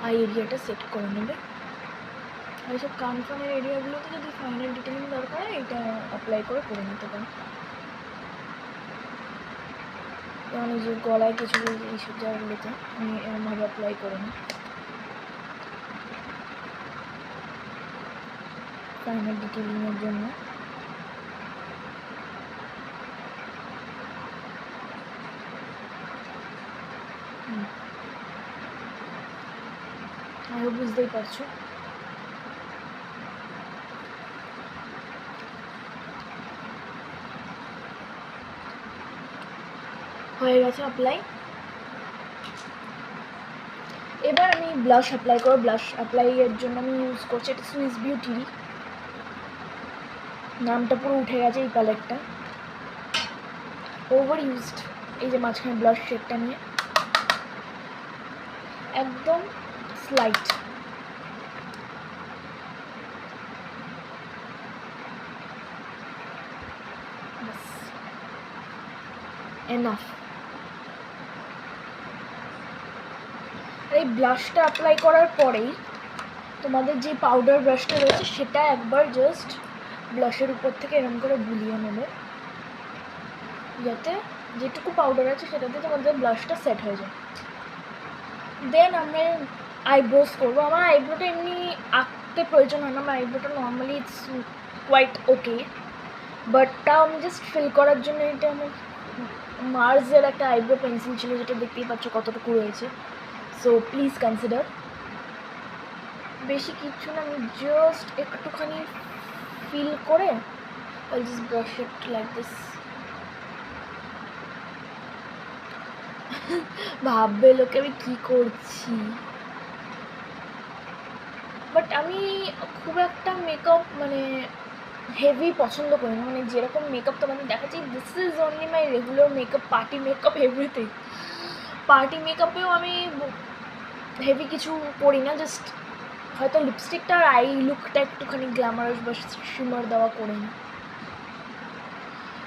I এরিয়াটা set করে নেবে। আর এইসব কানফানের এরিয়াগুলোতে যদি ফাইনাল ডিটেলিং দরকার হয় এটা অ্যাপ্লাই করে নিতে পারো। যেমন এই যে গলায় কিছু এইসব জায়গাগুলোতে আমি এরমভাবে অ্যাপ্লাই করে নিই ফাইনাল ডিটেলিংয়ের জন্য। আরও বুঝতেই পারছো। হয়ে গেছে অ্যাপ্লাই। এবার আমি ব্লাশ অ্যাপ্লাই করব। ব্লাশ অ্যাপ্লাইয়ের জন্য আমি ইউজ করছি এটা সুইস বিউটির, নামটা পুরো উঠে গেছে এই প্যালেটটা, ওভার ইউজড। এই যে মাঝখানে ব্লাশ শেডটা নিয়ে একদম স্লাইট, এনাফ। এই ব্লাশটা অ্যাপ্লাই করার পরেই তোমাদের যে পাউডার ব্রাশটা রয়েছে সেটা একবার জাস্ট ব্লাশের উপর থেকে এরকম করে বুলিয়ে নেবে, যাতে যেটুকু পাউডার আছে সেটাতে তোমাদের ব্লাশটা সেট হয়ে যায়। দেন আমরা আইব্রোস করবো। আমার আইব্রোটা এমনি আঁকতে প্রয়োজন হয় না, আমার আইব্রোটা normally it's quite okay, but তাও আমি জাস্ট ফিল করার জন্য এটা আমার মার্সের একটা আইব্রো পেন্সিল ছিল, যেটা দেখতেই পাচ্ছ কতটুকু রয়েছে, সো প্লিজ কনসিডার। বেশি কিছু না, আমি জাস্ট একটুখানি ফিল করে I just brush it like this. ভাববে লোকে আমি কী করছি, বাট আমি খুব একটা মেকআপ মানে হেভি পছন্দ করি না। মানে যেরকম মেকআপ তোমাদের দেখাচ্ছি, this is only my regular makeup, party makeup, everything. Party মেকআপেও আমি হেভি কিছু করি না, জাস্ট হয়তো লিপস্টিকটা আর আই লুকটা একটুখানি গ্ল্যামারাস বা শিমার দেওয়া করে নিই।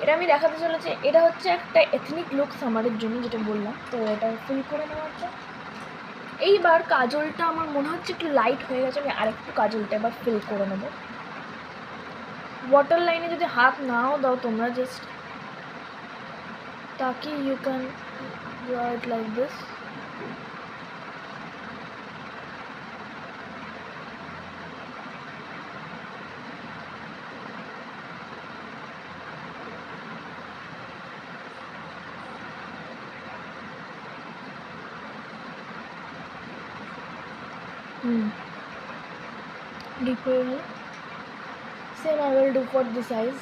এটা আমি দেখাতে চলেছি, এটা হচ্ছে একটা এথনিক লুক সামারের জন্য যেটা বললাম, তো এটা ফিল করে নেওয়ার জন্য। এইবার কাজলটা আমার মনে হচ্ছে একটু লাইট হয়ে গেছে, আমি আরেকটু কাজলটা এবার ফিল করে নেবো। ওয়াটার লাইনে যদি হাত নাও দাও তোমরা, জাস্ট তাকি you can draw it like this. Deep হয়ে গেল। Same I will do for this eyes.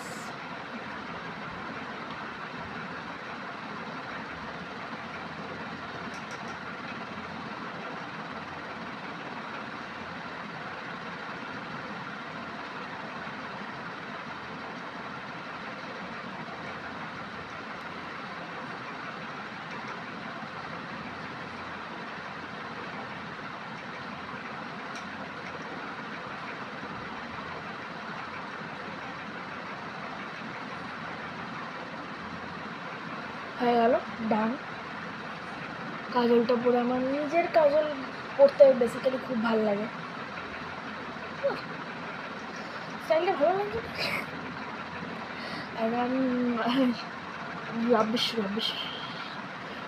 হয়ে গেল, ডান। কাজলটা পরে আমার নিজের কাজল পরতে বেসিক্যালি খুব ভালো লাগে, স্টাইলটা ভালো লাগে। আর আমি রাবিশ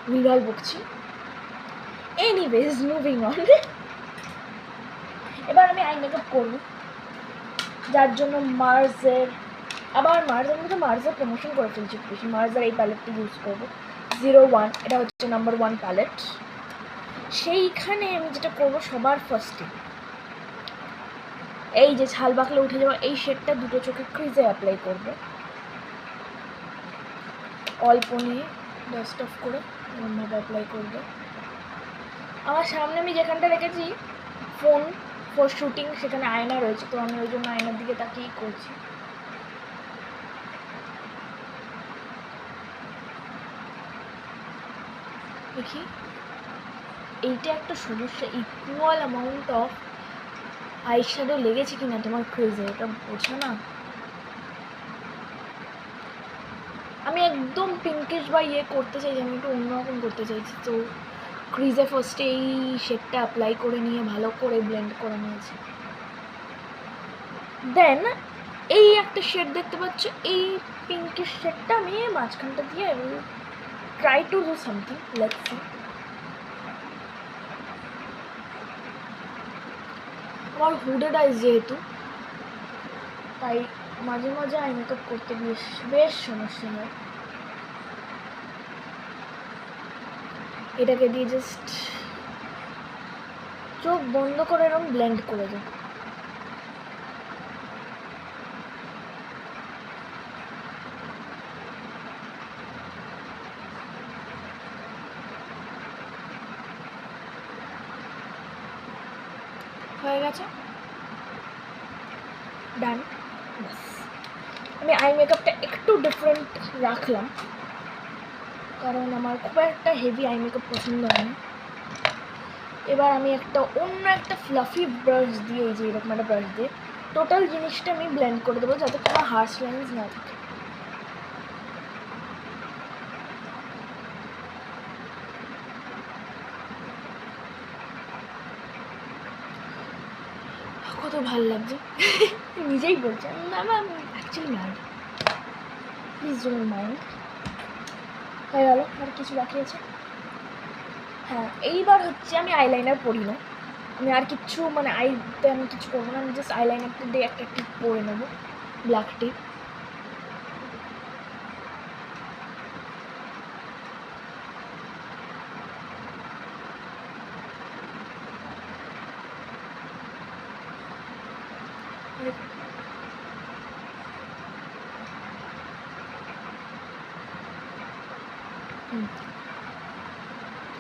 ভুলভাল বকছি। Anyways moving on. এবার আমি আই মেকআপ করবো, যার জন্য মার্সের মধ্যে মার্সের প্রমোশন করে ফেলছি বেশি। মার্সের এই প্যালেটটি ইউজ করবো 01, এটা হচ্ছে নাম্বার 1 প্যালেট। সেইখানে আমি যেটা করবো সবার ফার্স্টে, এই যে ছাল বাকলে উঠে যাওয়া এই শেডটা দুটো চোখে ক্রিজে অ্যাপ্লাই করবো, অল্প নিয়ে ডাস্ট অফ করে এরকমভাবে অ্যাপ্লাই করবো। আমার সামনে আমি যেখানটা রেখেছি ফোন ফর শুটিং, সেখানে আয়না রয়েছে, তো আমি ওই জন্য আয়নার দিকে তাকিয়েই করছি। দেখি এইটা একটা সমস্যা, ইকুয়াল অ্যামাউন্ট অফ আইশ্যাডো লেগেছে কিনা তোমার ক্রেজে, এটা বোঝো না। আমি একদম পিঙ্কিশ বা ইয়ে করতে চাইছি, আমি একটু অন্যরকম করতে চাইছি, তো ক্রিজে ফার্স্টে এই শেডটা অ্যাপ্লাই করে নিয়ে ভালো করে ব্লেন্ড করে নিয়েছি। দেন এই একটা শেড দেখতে পাচ্ছ, এই পিঙ্কের শেডটা আমি মাঝখানটা দিয়ে try to do something, let's see. আমার হুডেড আইস যেহেতু, তাই মাঝে মাঝে আই মেকআপ করতে বেশ সমস্যা হয়। এটাকে দিয়ে জাস্ট চোখ বন্ধ করে এরকম ব্লেন্ড করে দেব। হয়ে গেছে, ডান। বাস, আমি আই মেকআপটা একটু ডিফারেন্ট রাখলাম, কারণ আমার খুব একটা হেভি আই মেকআপ পছন্দ হয় না। এবার আমি অন্য একটা ফ্লাফি ব্রাশ দিয়ে, এই যে এরকম একটা ব্রাশ দিয়ে টোটাল জিনিসটা আমি ব্লেন্ড করে দেবো, যাতে কোনো হার্শ লাইন্স না থাকে। কত ভালো লাগছে নিজেই বলছি, আমি actually mad, please don't mind. হয়ে গেল, আর কিছু বাকি আছে? হ্যাঁ, এইবার হচ্ছে আমি আইলাইনার পরি না, আমি আর কিচ্ছু মানে আইতে আমি কিছু করবো না, আমি জাস্ট আইলাইনারটা দিয়ে একটা টিপ পরে নেবো, ব্ল্যাক টিপ।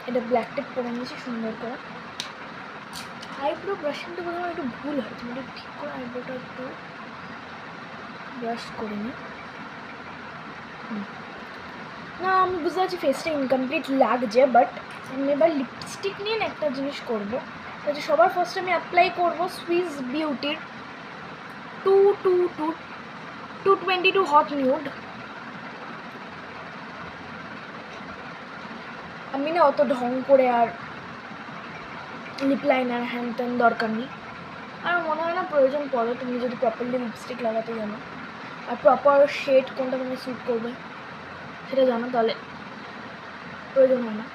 এটা ব্ল্যাক টিপ করে নিয়েছি সুন্দর করে। আইব্রো ব্রাশিংটা বোধহয় একটু ভুল হয়, তুমি একটু ঠিক করে আইব্রোটা একটু ব্রাশ করে নিই। না, আমি বুঝতে পারছি ফেসটা ইনকমপ্লিট লাগছে, বাট আমি এবার লিপস্টিক নিয়ে না একটা জিনিস করবো। আচ্ছা, সবার ফার্স্ট আমি অ্যাপ্লাই করবো সুইস বিউটির 222 হট নিউড। আমি না অত ঢং করে আর লিপ লাইনার হ্যান ত্যান দরকার নেই, আর মনে হয় না প্রয়োজন পড়ে, তুমি যদি প্রপারলি লিপস্টিক লাগাতে জানো আর প্রপার শেড কোনটা তুমি স্যুট করবে সেটা জানো, তাহলে প্রয়োজন হয় না।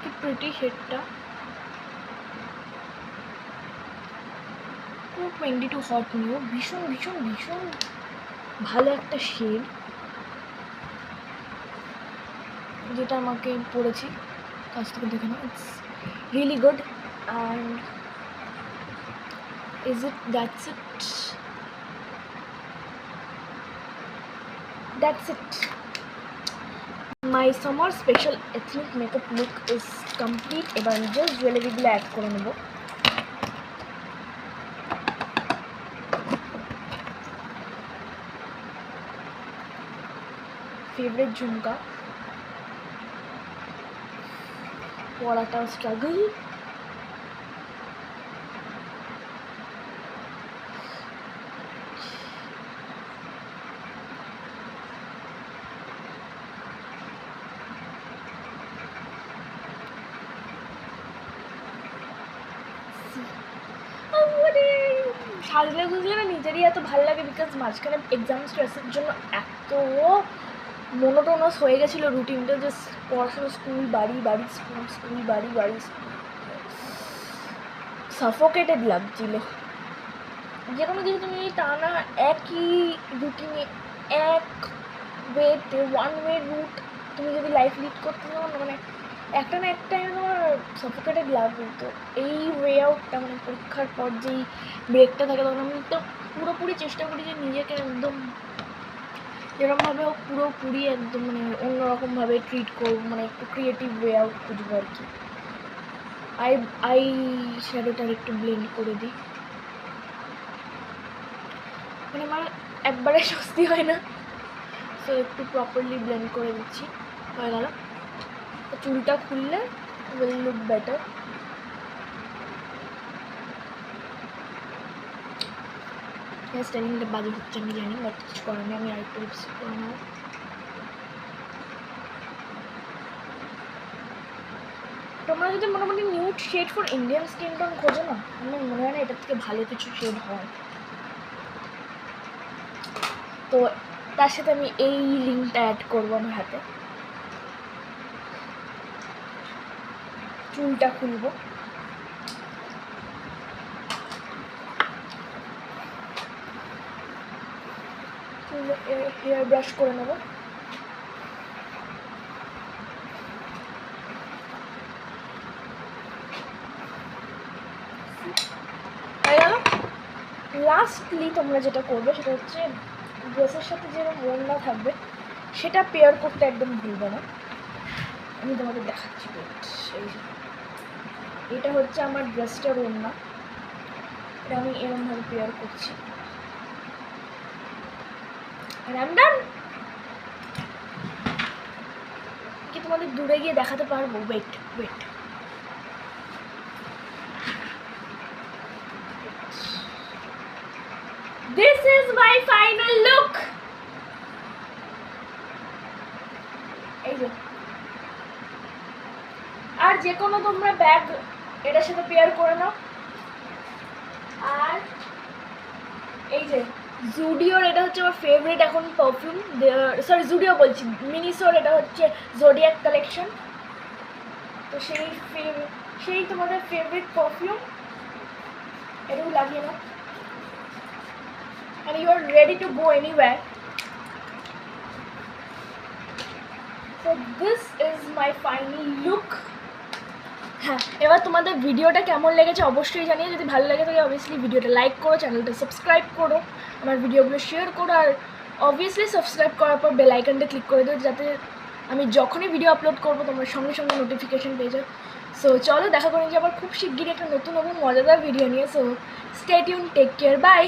কি প্রিটি শেডটা, 222 হট নিউ, ভীষণ ভীষণ ভীষণ ভালো একটা শেড, যেটা আমাকে পড়েছি কাছ থেকে দেখে নাও। It's really good and that's it. My summer special ethnic makeup look is complete. এবার আমি জাস্ট জুয়েলারিগুলো অ্যাড করে নেব। ফেভারিট ঝুমকা, পড়াটাও স্ট্রাগল, সাজলে গুজলে না নিজেরই এত ভালো লাগে, বিকজ মাঝখানে এক্সাম স্ট্রেসের জন্য এত মোনোটোনাস হয়ে গেছিলো রুটিনটা, যে পড়াশোনা, স্কুল বাড়ি বাড়ি স্কুল, স্কুল বাড়ি বাড়ি, সাফোকেটেড লাগছিল। যে কোনো কিছু তুমি টানা একই রুটিনে, এক ওয়েতে, ওয়ান ওয়ে রুট তুমি যদি লাইফ লিড করতে চাও না, মানে একটা না একটা তোমার সাফোকেটেড লাগবে। তো এই ওয়ে আউটটা, মানে পরীক্ষার পর যেই ব্রেকটা থাকে, তখন আমি তো পুরোপুরি চেষ্টা করি যে নিজেকে একদম যেরকমভাবে হোক পুরোপুরি একদম মানে অন্যরকমভাবে ট্রিট করবো, মানে একটু ক্রিয়েটিভ ওয়ে আউট খুঁজবো আর কি। আই শ্যাডোটার একটু ব্লেন্ড করে দিই, মানে আমার একবারে স্বস্তি হয় না, সো একটু প্রপারলি ব্লেন্ড করে দিচ্ছি। হয়ে গেল। চুলটা খুললে উইল লুক বেটার। হেয়ার স্টাইলিংটা বাজে হচ্ছে আমি জানি, বাট কিছু করার নেই, আমি আরেকটু লিপস্টিক করে নেবো। তোমরা যদি মোটামুটি nude shade for Indian skin tone খোঁজো না, আমার মনে হয় না এটার থেকে ভালো কিছু শেড হয়। তো তার সাথে আমি এই লিঙ্কটা অ্যাড করবো আমার হাতে, চুলটা খুলবো, হেয়ার ব্রাশ করে নেবো। লাস্টলি তোমরা যেটা করবে সেটা হচ্ছে ড্রেসের সাথে যেরকম ওড়না থাকবে সেটা পেয়ার করতে একদম ভুলবে না। আমি তোমাদের দেখাচ্ছি, এই যে এটা হচ্ছে আমার ড্রেসটার ওড়না, এটা আমি এরকমভাবে পেয়ার করছি। কি তোমাদের দূরে গিয়ে দেখাতে পারবো? Wait wait, this is my final look। এই যে, আর যে কোনো তোমরা ব্যাগ এটার সাথে পেয়ার করে নাও। আর এই যে জুডিওর, এটা হচ্ছে আমার ফেভারিট এখন পারফিউম, সরি জুডিও বলছি, মিনিসোর, এটা হচ্ছে জোডিয়াক কালেকশন। তো সেই তোমাদের ফেভারিট পারফিউম, এটাও লাগিয়ে নাও and you are ready to go anywhere. So this is my final look। হ্যাঁ, এবার তোমাদের ভিডিওটা কেমন লেগেছে অবশ্যই জানিয়ে, যদি ভালো লাগে তাহলে অবভিয়াসলি ভিডিওটা লাইক করো, চ্যানেলটা সাবস্ক্রাইব করো, আমার ভিডিওগুলো শেয়ার করো, আর অবভিয়াসলি সাবস্ক্রাইব করার পর বেল আইকনটা ক্লিক করে দিও যাতে আমি যখনই ভিডিও আপলোড করবো তোমার সঙ্গে সঙ্গে নোটিফিকেশন পেয়ে যাও। সো চলো দেখা করে যে আবার খুব শিগগিরই একটা নতুন এবং মজাদার ভিডিও নিয়ে। So stay tune, take care, by.